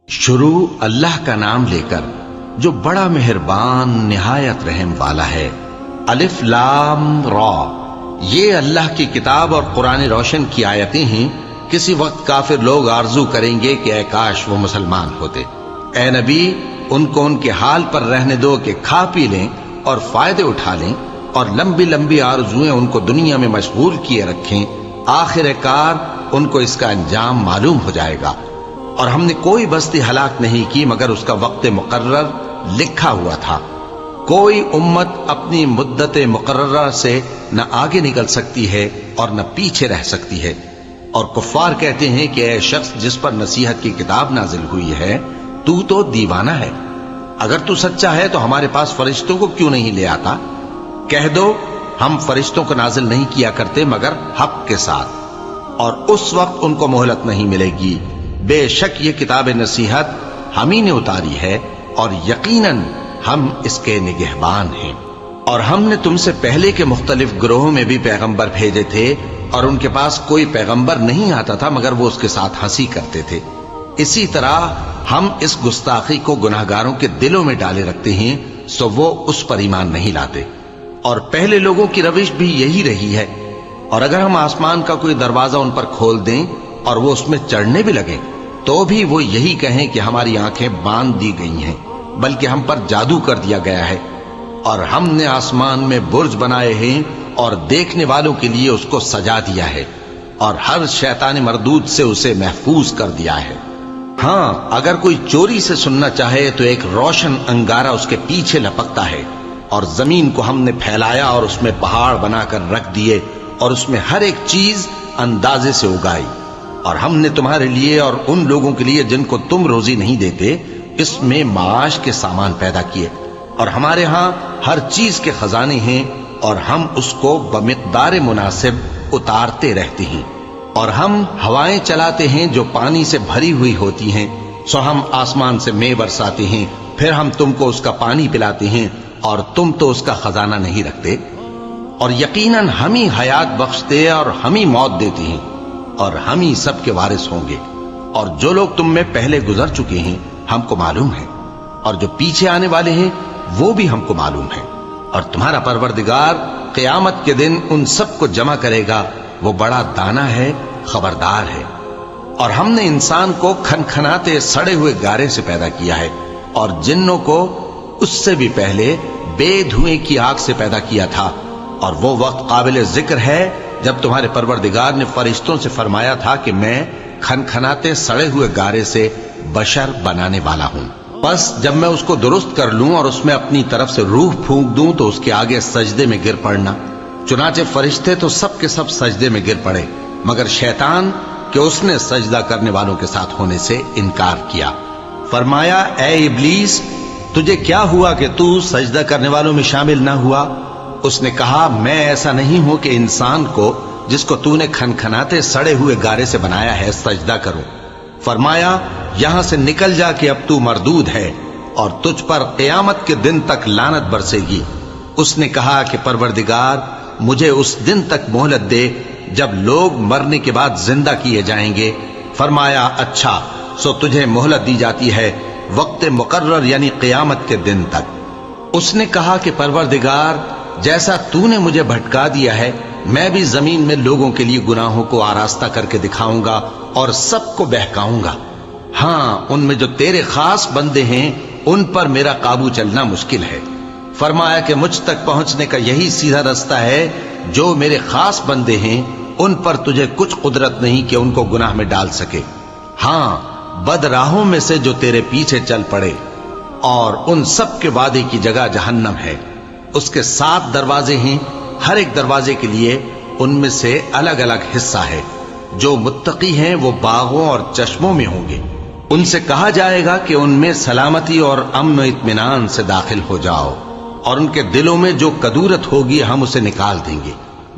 شروع اللہ کا نام لے کر جو بڑا مہربان نہایت رحم والا ہے۔ الف لام را، یہ اللہ کی کتاب اور قرآن روشن کی آیتیں ہیں۔ کسی وقت کافر لوگ آرزو کریں گے کہ اے کاش وہ مسلمان ہوتے۔ اے نبی، ان کو ان کے حال پر رہنے دو کہ کھا پی لیں اور فائدے اٹھا لیں، اور لمبی لمبی آرزویں ان کو دنیا میں مشغول کیے رکھیں۔ آخر کار ان کو اس کا انجام معلوم ہو جائے گا۔ اور ہم نے کوئی بستی ہلاک نہیں کی مگر اس کا وقت مقرر لکھا ہوا تھا۔ کوئی امت اپنی مدت مقررہ سے نہ آگے نکل سکتی ہے اور نہ پیچھے رہ سکتی ہے۔ اور کفار کہتے ہیں کہ اے شخص جس پر نصیحت کی کتاب نازل ہوئی ہے، تو دیوانہ ہے۔ اگر تو سچا ہے تو ہمارے پاس فرشتوں کو کیوں نہیں لے آتا؟ کہہ دو ہم فرشتوں کو نازل نہیں کیا کرتے مگر حق کے ساتھ، اور اس وقت ان کو مہلت نہیں ملے گی۔ بے شک یہ کتاب نصیحت ہم ہی نے اتاری ہے، اور یقیناً ہم اس کے نگہبان ہیں۔ اور ہم نے تم سے پہلے کے مختلف گروہوں میں بھی پیغمبر بھیجے تھے، اور ان کے پاس کوئی پیغمبر نہیں آتا تھا مگر وہ اس کے ساتھ ہنسی کرتے تھے۔ اسی طرح ہم اس گستاخی کو گناہگاروں کے دلوں میں ڈالے رکھتے ہیں، سو وہ اس پر ایمان نہیں لاتے۔ اور پہلے لوگوں کی روش بھی یہی رہی ہے۔ اور اگر ہم آسمان کا کوئی دروازہ ان پر کھول دیں اور وہ اس میں چڑھنے بھی لگیں تو بھی وہ یہی کہیں کہ ہماری آنکھیں باندھ دی گئی ہیں، بلکہ ہم پر جادو کر دیا گیا ہے۔ اور ہم نے آسمان میں برج بنائے ہیں اور دیکھنے والوں کے لیے اس کو سجا دیا ہے، اور ہر شیطان مردود سے اسے محفوظ کر دیا ہے۔ ہاں، اگر کوئی چوری سے سننا چاہے تو ایک روشن انگارہ اس کے پیچھے لپکتا ہے۔ اور زمین کو ہم نے پھیلایا اور اس میں پہاڑ بنا کر رکھ دیے، اور اس میں ہر ایک چیز اندازے سے اگائی۔ اور ہم نے تمہارے لیے اور ان لوگوں کے لیے جن کو تم روزی نہیں دیتے اس میں معاش کے سامان پیدا کیے۔ اور ہمارے ہاں ہر چیز کے خزانے ہیں، اور ہم اس کو بمقدار مناسب اتارتے رہتے ہیں۔ اور ہم ہوائیں چلاتے ہیں جو پانی سے بھری ہوئی ہوتی ہیں، سو ہم آسمان سے مے برساتے ہیں، پھر ہم تم کو اس کا پانی پلاتے ہیں، اور تم تو اس کا خزانہ نہیں رکھتے۔ اور یقیناً ہم ہی حیات بخشتے اور ہم ہی موت دیتے ہیں، اور ہم ہی سب کے وارث ہوں گے۔ اور جو لوگ تم میں پہلے گزر چکے ہیں ہم کو معلوم ہے، اور جو پیچھے آنے والے ہیں وہ بھی ہم کو معلوم ہے۔ اور تمہارا پروردگار قیامت کے دن ان سب کو جمع کرے گا، وہ بڑا دانا ہے، خبردار ہے۔ اور ہم نے انسان کو کھنکھناتے سڑے ہوئے گارے سے پیدا کیا ہے، اور جنوں کو اس سے بھی پہلے بے دھوئیں کی آگ سے پیدا کیا تھا۔ اور وہ وقت قابل ذکر ہے جب تمہارے پروردگار نے فرشتوں سے فرمایا تھا کہ میں کھنکھناتے سڑے ہوئے گارے سے بشر بنانے والا ہوں، بس جب میں اس کو درست کر لوں اور اس میں اپنی طرف سے روح پھونک دوں تو اس کے آگے سجدے میں گر پڑنا۔ چنانچہ فرشتے تو سب کے سب سجدے میں گر پڑے مگر شیطان کہ اس نے سجدہ کرنے والوں کے ساتھ ہونے سے انکار کیا۔ فرمایا اے ابلیس، تجھے کیا ہوا کہ تو سجدہ کرنے والوں میں شامل نہ ہوا؟ اس نے کہا میں ایسا نہیں ہوں کہ انسان کو جس کو تو نے کھنکھناتے سڑے ہوئے گارے سے بنایا ہے سجدہ کروں۔ فرمایا یہاں سے نکل جا کہ اب تو مردود ہے، اور تجھ پر قیامت کے دن تک لعنت برسے گی۔ اس نے کہا کہ پروردگار مجھے اس دن تک مہلت دے جب لوگ مرنے کے بعد زندہ کیے جائیں گے۔ فرمایا اچھا، سو تجھے مہلت دی جاتی ہے وقت مقرر یعنی قیامت کے دن تک۔ اس نے کہا کہ پروردگار جیسا تو نے مجھے بھٹکا دیا ہے میں بھی زمین میں لوگوں کے لیے گناہوں کو آراستہ کر کے دکھاؤں گا اور سب کو بہکاؤں گا۔ ہاں، ان میں جو تیرے خاص بندے ہیں ان پر میرا قابو چلنا مشکل ہے۔ فرمایا کہ مجھ تک پہنچنے کا یہی سیدھا رستہ ہے، جو میرے خاص بندے ہیں ان پر تجھے کچھ قدرت نہیں کہ ان کو گناہ میں ڈال سکے۔ ہاں، بد راہوں میں سے جو تیرے پیچھے چل پڑے، اور ان سب کے وعدے کی جگہ جہنم ہے۔ اس کے 7 دروازے ہیں، ہر ایک دروازے کے لیے ان میں سے الگ الگ حصہ ہے۔ جو متقی ہیں وہ باغوں اور چشموں میں ہوں گے۔ ان سے کہا جائے گا کہ ان میں سلامتی اور امن و اطمینان سے داخل ہو جاؤ، اور ان کے دلوں میں جو کدورت ہوگی ہم اسے نکال دیں گے،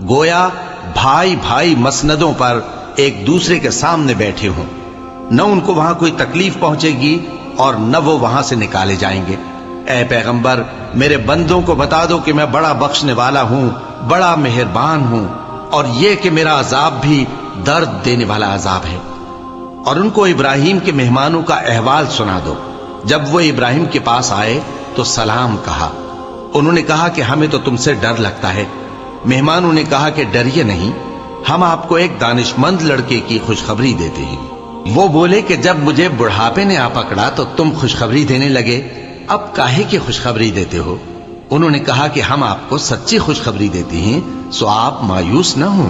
گویا بھائی بھائی مسندوں پر ایک دوسرے کے سامنے بیٹھے ہوں۔ نہ ان کو وہاں کوئی تکلیف پہنچے گی اور نہ وہ وہاں سے نکالے جائیں گے۔ اے پیغمبر میرے بندوں کو بتا دو کہ میں بڑا بخشنے والا ہوں، بڑا مہربان ہوں، اور یہ کہ میرا عذاب بھی درد دینے والا عذاب ہے۔ اور ان کو ابراہیم کے مہمانوں کا احوال سنا دو۔ جب وہ ابراہیم کے پاس آئے تو سلام کہا۔ انہوں نے کہا کہ ہمیں تو تم سے ڈر لگتا ہے۔ مہمانوں نے کہا کہ ڈریے نہیں، ہم آپ کو ایک دانشمند لڑکے کی خوشخبری دیتے ہیں۔ وہ بولے کہ جب مجھے بڑھاپے نے آ پکڑا تو تم خوشخبری دینے لگے، اب کاہے کی خوشخبری دیتے ہو؟ انہوں نے کہا کہ ہم آپ کو سچی خوشخبری دیتے ہیں، سو آپ مایوس نہ ہوں۔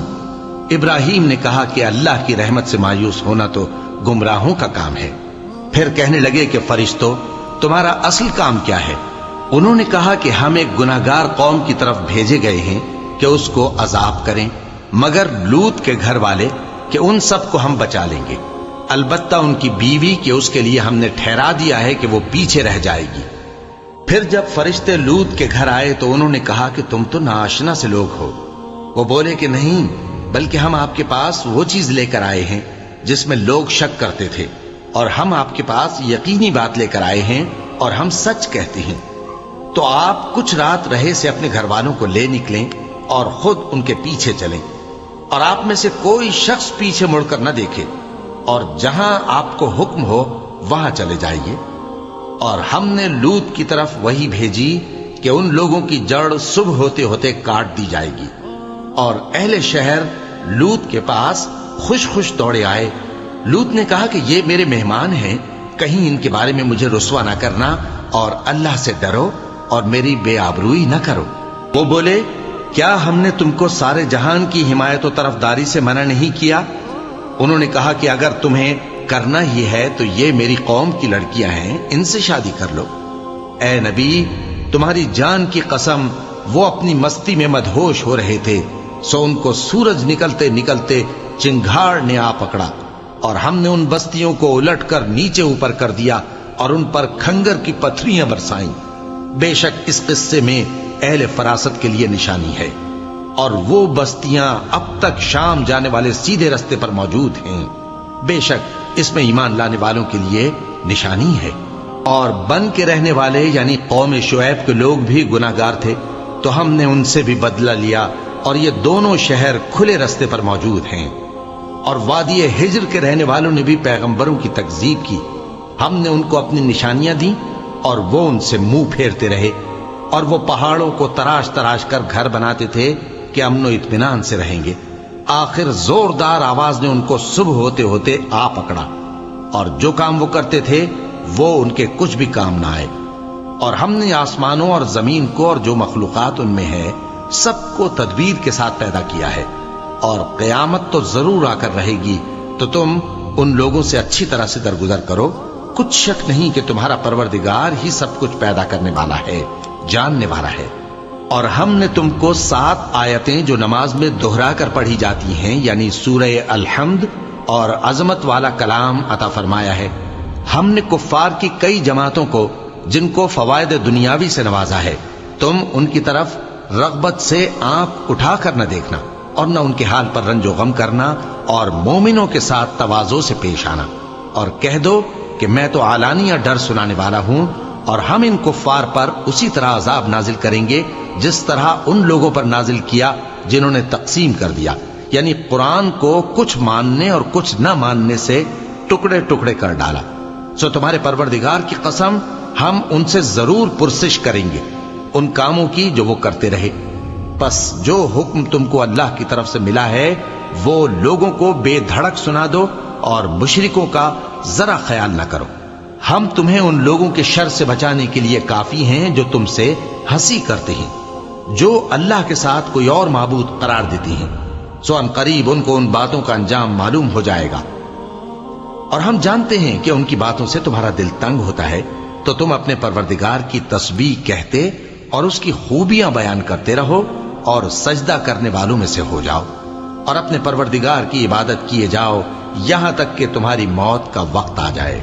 ابراہیم نے کہا کہ اللہ کی رحمت سے مایوس ہونا تو گمراہوں کا کام ہے۔ پھر کہنے لگے کہ فرشتوں، تمہارا اصل کام کیا ہے؟ انہوں نے کہا کہ ہم ایک گناہگار قوم کی طرف بھیجے گئے ہیں کہ اس کو عذاب کریں، مگر لوط کے گھر والے کہ ان سب کو ہم بچا لیں گے، البتہ ان کی بیوی کہ اس کے لیے ہم نے ٹھہرا دیا ہے کہ وہ پیچھے رہ جائے گی۔ پھر جب فرشتے لوط کے گھر آئے تو انہوں نے کہا کہ تم تو ناآشنا سے لوگ ہو۔ وہ بولے کہ نہیں، بلکہ ہم آپ کے پاس وہ چیز لے کر آئے ہیں جس میں لوگ شک کرتے تھے، اور ہم آپ کے پاس یقینی بات لے کر آئے ہیں اور ہم سچ کہتے ہیں۔ تو آپ کچھ رات رہے سے اپنے گھر والوں کو لے نکلیں اور خود ان کے پیچھے چلیں، اور آپ میں سے کوئی شخص پیچھے مڑ کر نہ دیکھے، اور جہاں آپ کو حکم ہو وہاں چلے جائیے۔ اور ہم نے لوط کی طرف وہی بھیجی کہ ان لوگوں کی جڑ صبح ہوتے ہوتے کاٹ دی جائے گی۔ اور اہل شہر لوط کے پاس خوش خوش دوڑے آئے۔ لوط نے کہا کہ یہ میرے مہمان ہیں، کہیں ان کے بارے میں مجھے رسوا نہ کرنا، اور اللہ سے ڈرو اور میری بے آبروئی نہ کرو۔ وہ بولے، کیا ہم نے تم کو سارے جہان کی حمایت و طرفداری سے منع نہیں کیا؟ انہوں نے کہا کہ اگر تمہیں کرنا ہی ہے تو یہ میری قوم کی لڑکیاں ہیں، ان سے شادی کر لو۔ اے نبی، تمہاری جان کی قسم، وہ اپنی مستی میں مدہوش ہو رہے تھے، سو ان کو سورج نکلتے نکلتے چنگھاڑ نے آ پکڑا، اور ہم نے ان بستیوں کو الٹ کر نیچے اوپر کر دیا اور ان پر کھنگر کی پتھریاں برسائیں۔ بے شک اس قصے میں اہل فراست کے لیے نشانی ہے، اور وہ بستیاں اب تک شام جانے والے سیدھے رستے پر موجود ہیں۔ بے شک اس میں ایمان لانے والوں کے لیے نشانی ہے۔ اور بن کے رہنے والے یعنی قوم شعیب کے لوگ بھی گناہگار تھے، تو ہم نے ان سے بھی بدلہ لیا، اور یہ دونوں شہر کھلے رستے پر موجود ہیں۔ اور وادی ہجر کے رہنے والوں نے بھی پیغمبروں کی تکذیب کی، ہم نے ان کو اپنی نشانیاں دیں اور وہ ان سے منہ پھیرتے رہے، اور وہ پہاڑوں کو تراش تراش کر گھر بناتے تھے کہ امن و اطمینان سے رہیں گے۔ آخر زوردار آواز نے ان کو صبح ہوتے ہوتے آ پکڑا، اور جو کام وہ کرتے تھے وہ ان کے کچھ بھی کام نہ آئے۔ اور ہم نے آسمانوں اور زمین کو اور جو مخلوقات ان میں ہے سب کو تدبیر کے ساتھ پیدا کیا ہے، اور قیامت تو ضرور آ کر رہے گی، تو تم ان لوگوں سے اچھی طرح سے درگزر کرو۔ کچھ شک نہیں کہ تمہارا پروردگار ہی سب کچھ پیدا کرنے والا ہے، جاننے والا ہے۔ اور ہم نے تم کو 7 آیتیں جو نماز میں دہرا کر پڑھی جاتی ہیں، یعنی سورہ الحمد اور عظمت والا کلام عطا فرمایا ہے۔ ہم نے کفار کی کئی جماعتوں کو جن کو فوائد دنیاوی سے نوازا ہے، تم ان کی طرف رغبت سے آنکھ اٹھا کر نہ دیکھنا، اور نہ ان کے حال پر رنج و غم کرنا، اور مومنوں کے ساتھ تواضع سے پیش آنا، اور کہہ دو کہ میں تو اعلانیہ ڈر سنانے والا ہوں، اور ہم ان کفار پر اسی طرح عذاب نازل کریں گے جس طرح ان لوگوں پر نازل کیا جنہوں نے تقسیم کر دیا، یعنی قرآن کو کچھ ماننے اور کچھ نہ ماننے سے ٹکڑے ٹکڑے کر ڈالا۔ سو تمہارے پروردگار کی قسم، ہم ان سے ضرور پرسش کریں گے ان کاموں کی جو وہ کرتے رہے۔ پس جو حکم تم کو اللہ کی طرف سے ملا ہے وہ لوگوں کو بے دھڑک سنا دو، اور مشرکوں کا ذرا خیال نہ کرو۔ ہم تمہیں ان لوگوں کے شر سے بچانے کے لیے کافی ہیں جو تم سے ہنسی کرتے ہیں، جو اللہ کے ساتھ کوئی اور معبود قرار دیتی ہیں، سو ان قریب ان کو ان باتوں کا انجام معلوم ہو جائے گا۔ اور ہم جانتے ہیں کہ ان کی باتوں سے تمہارا دل تنگ ہوتا ہے، تو تم اپنے پروردگار کی تسبیح کہتے اور اس کی خوبیاں بیان کرتے رہو، اور سجدہ کرنے والوں میں سے ہو جاؤ، اور اپنے پروردگار کی عبادت کیے جاؤ یہاں تک کہ تمہاری موت کا وقت آ جائے۔